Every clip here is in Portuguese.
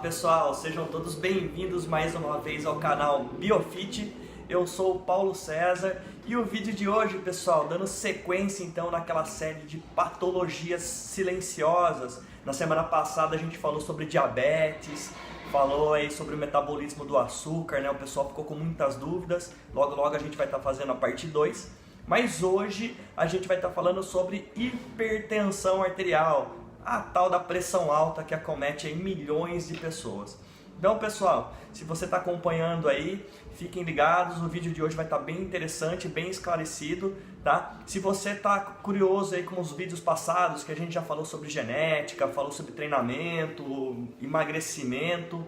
pessoal, sejam todos bem-vindos mais uma vez ao canal Biofit. Eu sou o Paulo César e o vídeo de hoje, pessoal, dando sequência então naquela série de patologias silenciosas. Na semana passada a gente falou sobre diabetes, falou aí sobre o metabolismo do açúcar, né? O pessoal ficou com muitas dúvidas. Logo a gente vai estar fazendo a parte 2. Mas hoje a gente vai estar falando sobre hipertensão arterial, a tal da pressão alta que acomete aí milhões de pessoas. Então, pessoal, se você está acompanhando aí, fiquem ligados, o vídeo de hoje vai estar bem interessante, bem esclarecido, tá? Se você está curioso aí com os vídeos passados, que a gente já falou sobre genética, falou sobre treinamento, emagrecimento,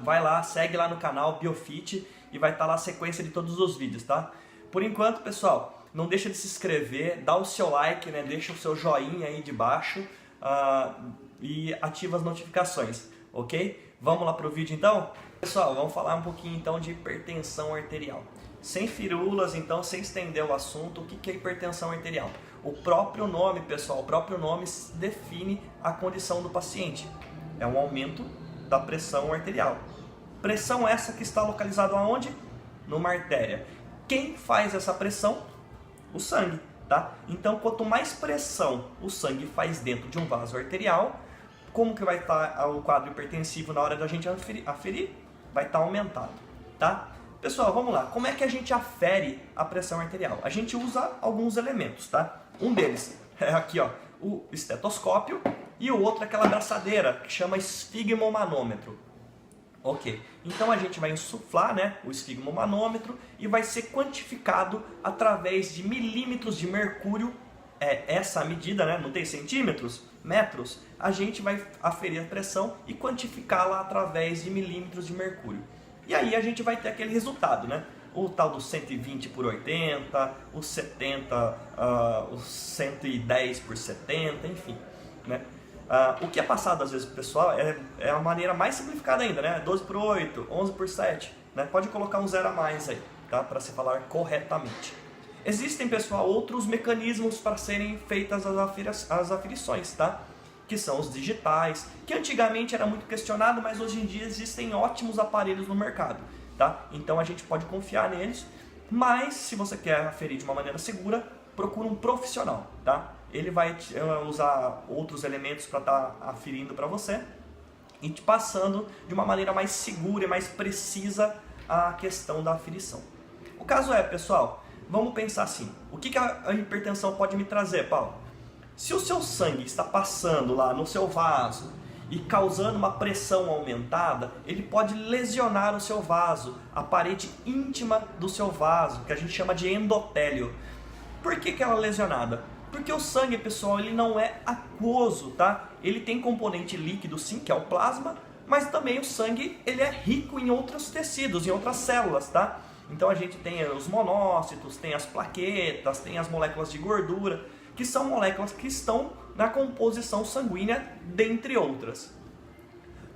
vai lá, segue lá no canal Biofit e vai estar lá a sequência de todos os vídeos, tá? Por enquanto, pessoal, não deixa de se inscrever, dá o seu like, né? Deixa o seu joinha aí de baixo e ativa as notificações, ok? Vamos lá para o vídeo então? Pessoal, vamos falar um pouquinho então de hipertensão arterial. Sem firulas, então, sem estender o assunto, o que é hipertensão arterial? O próprio nome, pessoal, o próprio nome define a condição do paciente. É um aumento da pressão arterial. Pressão essa que está localizada aonde? Numa artéria. Quem faz essa pressão? O sangue, tá? Então, quanto mais pressão o sangue faz dentro de um vaso arterial, como que vai estar o quadro hipertensivo na hora da gente aferir? Vai estar aumentado, tá? Pessoal, vamos lá. Como é que a gente afere a pressão arterial? A gente usa alguns elementos, tá? Um deles é aqui, ó, o estetoscópio, e o outro é aquela abraçadeira que chama esfigmomanômetro. Ok, então a gente vai insuflar, né, o esfigmomanômetro e vai ser quantificado através de milímetros de mercúrio. Essa medida, né, não tem centímetros, metros, a gente vai aferir a pressão e quantificá-la através de milímetros de mercúrio. E aí a gente vai ter aquele resultado, né? O tal do 120 por 80, o 70, o 110 por 70, enfim, né? O que é passado às vezes para o pessoal é a maneira mais simplificada ainda, né? 12 por 8, 11 por 7, né? Pode colocar um zero a mais aí, tá? Para se falar corretamente. Existem, pessoal, outros mecanismos para serem feitas as aferições, tá? Que são os digitais, que antigamente era muito questionado, mas hoje em dia existem ótimos aparelhos no mercado, tá? Então a gente pode confiar neles, mas se você quer aferir de uma maneira segura, procura um profissional, tá? Ele vai usar outros elementos para estar aferindo para você e te passando de uma maneira mais segura e mais precisa a questão da aferição. O caso é, pessoal, vamos pensar assim, o que a hipertensão pode me trazer, Paulo? Se o seu sangue está passando lá no seu vaso e causando uma pressão aumentada, ele pode lesionar o seu vaso, a parede íntima do seu vaso, que a gente chama de endotélio. Por que ela é lesionada? Porque o sangue, pessoal, ele não é aquoso, tá? Ele tem componente líquido sim, que é o plasma, mas também o sangue, ele é rico em outros tecidos, em outras células, tá? Então a gente tem os monócitos, tem as plaquetas, tem as moléculas de gordura, que são moléculas que estão na composição sanguínea, dentre outras.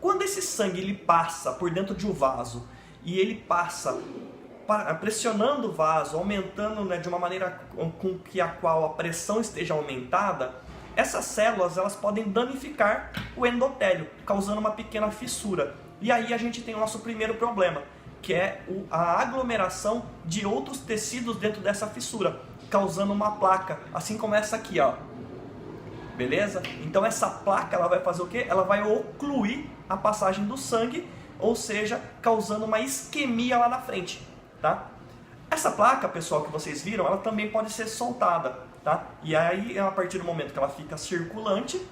Quando esse sangue ele passa por dentro de um vaso e ele passa pressionando o vaso, aumentando, né, de uma maneira com que a qual a pressão esteja aumentada, essas células elas podem danificar o endotélio, causando uma pequena fissura. E aí a gente tem o nosso primeiro problema, que é a aglomeração de outros tecidos dentro dessa fissura, causando uma placa, assim como essa aqui, ó. Beleza? Então essa placa ela vai fazer o quê? Ela vai ocluir a passagem do sangue, ou seja, causando uma isquemia lá na frente, tá? Essa placa, pessoal, que vocês viram, ela também pode ser soltada, tá? E aí, a partir do momento que ela fica circulante,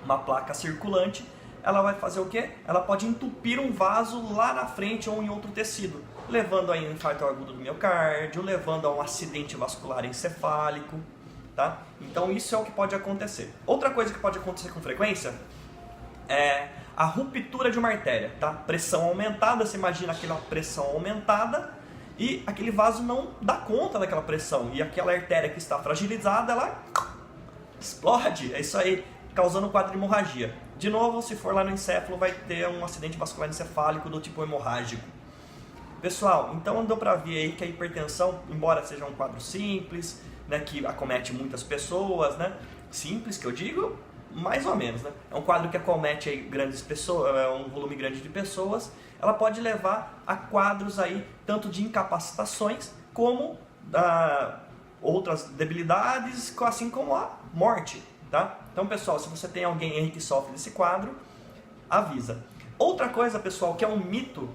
uma placa circulante, ela vai fazer o quê? Ela pode entupir um vaso lá na frente ou em outro tecido, levando a um infarto agudo do miocárdio, levando a um acidente vascular encefálico, tá? Então isso é o que pode acontecer. Outra coisa que pode acontecer com frequência é a ruptura de uma artéria, tá? Pressão aumentada, você imagina aquela pressão aumentada e aquele vaso não dá conta daquela pressão e aquela artéria que está fragilizada, ela explode, é isso aí, causando um quadro de hemorragia. De novo, se for lá no encéfalo, vai ter um acidente vascular encefálico do tipo hemorrágico. Pessoal, então deu para ver aí que a hipertensão, embora seja um quadro simples, né, que acomete muitas pessoas, né, simples que eu digo, mais ou menos, né? É um quadro que acomete aí grandes pessoas, um volume grande de pessoas. Ela pode levar a quadros aí tanto de incapacitações como outras debilidades, assim como a morte, tá? Então, pessoal, se você tem alguém aí que sofre desse quadro, avisa. Outra coisa, pessoal, que é um mito,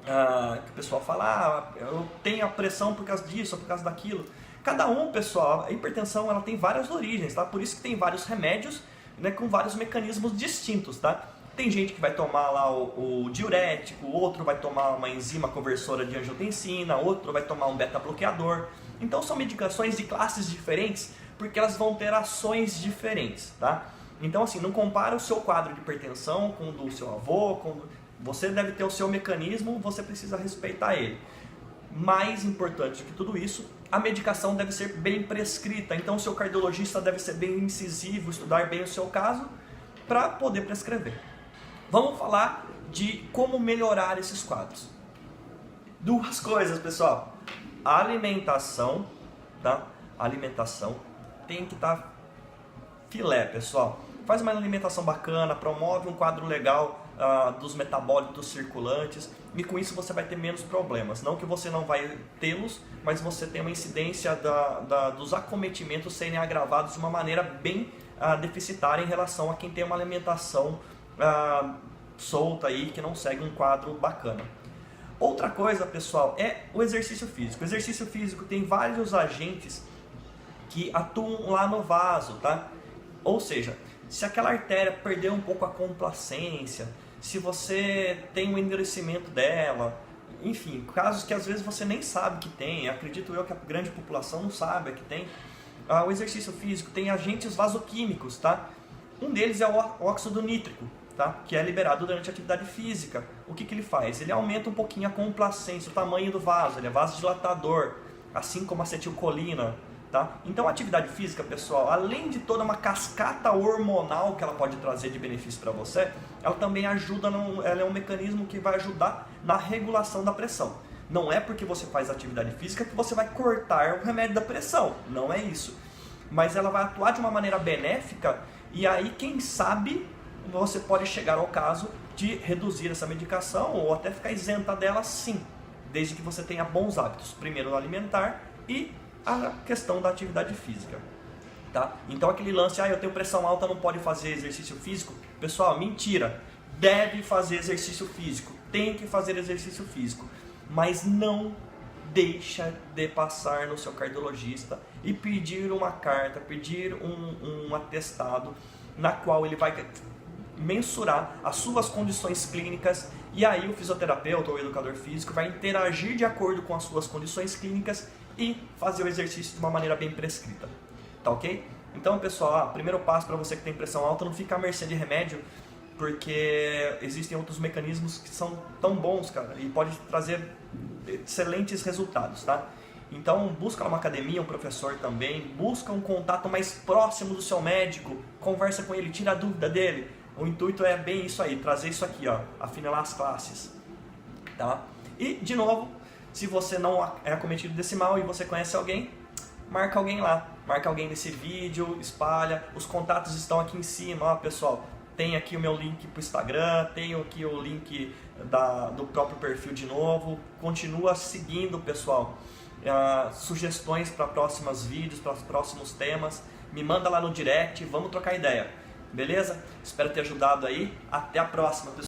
que o pessoal fala, eu tenho a pressão por causa disso, por causa daquilo. Cada um, pessoal, a hipertensão ela tem várias origens, tá? Por isso que tem vários remédios, né, com vários mecanismos distintos, tá? Tem gente que vai tomar lá o diurético, outro vai tomar uma enzima conversora de angiotensina, outro vai tomar um beta-bloqueador. Então são medicações de classes diferentes, porque elas vão ter ações diferentes, tá? Então assim, não compara o seu quadro de hipertensão com o do seu avô, você deve ter o seu mecanismo, você precisa respeitar ele. Mais importante do que tudo isso, a medicação deve ser bem prescrita, então o seu cardiologista deve ser bem incisivo, estudar bem o seu caso para poder prescrever. Vamos falar de como melhorar esses quadros. Duas coisas, pessoal. A alimentação, tá? A alimentação tem que estar filé, pessoal. Faz uma alimentação bacana, promove um quadro legal dos metabólitos circulantes e com isso você vai ter menos problemas. Não que você não vai tê-los, mas você tem uma incidência dos acometimentos serem agravados de uma maneira bem deficitária em relação a quem tem uma alimentação solta aí, que não segue um quadro bacana. Outra coisa, pessoal, é o exercício físico. O exercício físico tem vários agentes que atuam lá no vaso, tá? Ou seja, se aquela artéria perdeu um pouco a complacência, se você tem um endurecimento dela, enfim, casos que às vezes você nem sabe que tem, acredito eu que a grande população não sabe que tem. O exercício físico tem agentes vasoquímicos, tá? Um deles é o óxido nítrico, tá? Que é liberado durante a atividade física. O que ele faz? Ele aumenta um pouquinho a complacência, o tamanho do vaso, ele é vasodilatador, assim como a acetilcolina. Tá? Então a atividade física, pessoal, além de toda uma cascata hormonal que ela pode trazer de benefício para você, ela também ajuda, ela é um mecanismo que vai ajudar na regulação da pressão. Não é porque você faz atividade física que você vai cortar o remédio da pressão, não é isso. Mas ela vai atuar de uma maneira benéfica e aí, quem sabe, você pode chegar ao caso de reduzir essa medicação ou até ficar isenta dela, sim, desde que você tenha bons hábitos, primeiro alimentar e a questão da atividade física, tá? Então aquele lance, eu tenho pressão alta, não pode fazer exercício físico, pessoal, mentira, deve fazer exercício físico, tem que fazer exercício físico, mas não deixa de passar no seu cardiologista e pedir uma carta, pedir um atestado na qual ele vai mensurar as suas condições clínicas e aí o fisioterapeuta ou o educador físico vai interagir de acordo com as suas condições clínicas e fazer o exercício de uma maneira bem prescrita, tá ok? Então, pessoal, primeiro passo para você que tem pressão alta, não fica à mercê de remédio, porque existem outros mecanismos que são tão bons, cara, e pode trazer excelentes resultados, tá? Então, busca uma academia, um professor também, busca um contato mais próximo do seu médico, conversa com ele, tira a dúvida dele. O intuito é bem isso aí, trazer isso aqui, ó, afinilar as classes, tá? E, de novo, se você não é acometido desse mal e você conhece alguém, marca alguém lá, marca alguém nesse vídeo, espalha, os contatos estão aqui em cima, ó, pessoal, tem aqui o meu link para o Instagram, tenho aqui o link do próprio perfil de novo, continua seguindo, pessoal, sugestões para próximos vídeos, para os próximos temas, me manda lá no direct, vamos trocar ideia, beleza? Espero ter ajudado aí, até a próxima, pessoal.